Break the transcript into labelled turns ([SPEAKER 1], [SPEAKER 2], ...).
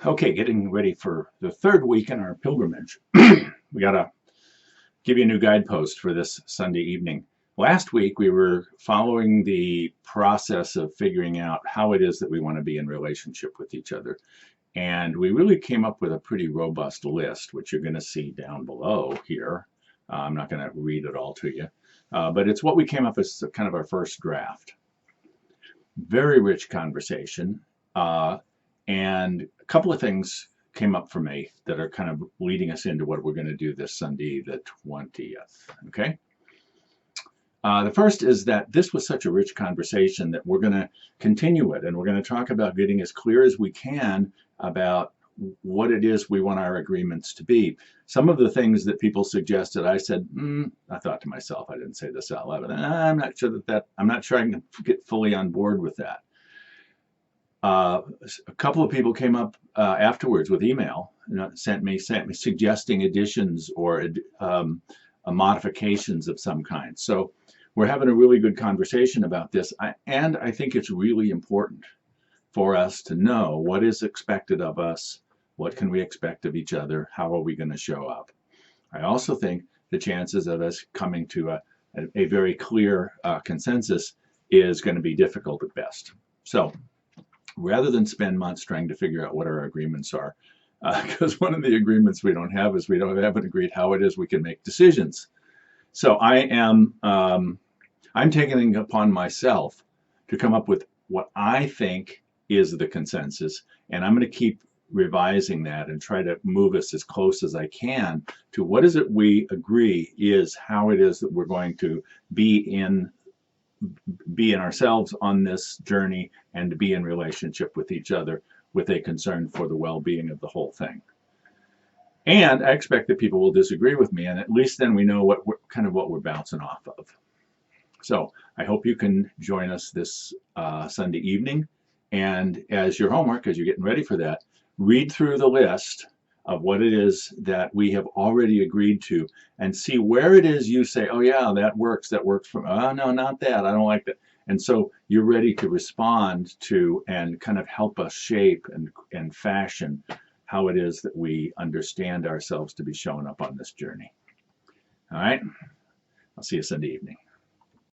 [SPEAKER 1] Okay, getting ready for the third week in our pilgrimage. We got to give you a new guidepost for this Sunday evening. Last week, we were following the process of figuring out how it is that we want to be in relationship with each other. And we really came up with a pretty robust list, which you're going to see down below here. I'm not going to read it all to you, but it's what we came up as kind of our first draft. Very rich conversation. And a couple of things came up for me that are kind of leading us into what we're going to do this Sunday, the 20th. Okay. The first is that this was such a rich conversation that we're going to continue it, and we're going to talk about getting as clear as we can about what it is we want our agreements to be. Some of the things that people suggested, I said, I thought to myself, I didn't say this out loud, but I'm not sure I'm not sure I can get fully on board with that. A couple of people came up afterwards with email, sent me suggesting additions or modifications of some kind. So we're having a really good conversation about this, and I think it's really important for us to know what is expected of us, what can we expect of each other, how are we going to show up. I also think the chances of us coming to a very clear consensus is going to be difficult at best. So rather than spend months trying to figure out what our agreements are, because one of the agreements we don't have is we haven't agreed how it is we can make decisions. So I'm taking it upon myself to come up with what I think is the consensus, and I'm going to keep revising that and try to move us as close as I can to what is it we agree is how it is that we're going to be in ourselves on this journey and to be in relationship with each other with a concern for the well-being of the whole thing. And I expect that people will disagree with me, and at least then we know what we're bouncing off of. So I hope you can join us this Sunday evening, and as your homework, as you're getting ready for that, read through the list of what it is that we have already agreed to and see where it is you say, oh yeah, that works for me. Oh no, not that, I don't like that. And so you're ready to respond to and kind of help us shape and fashion how it is that we understand ourselves to be showing up on this journey. All right, I'll see you Sunday evening.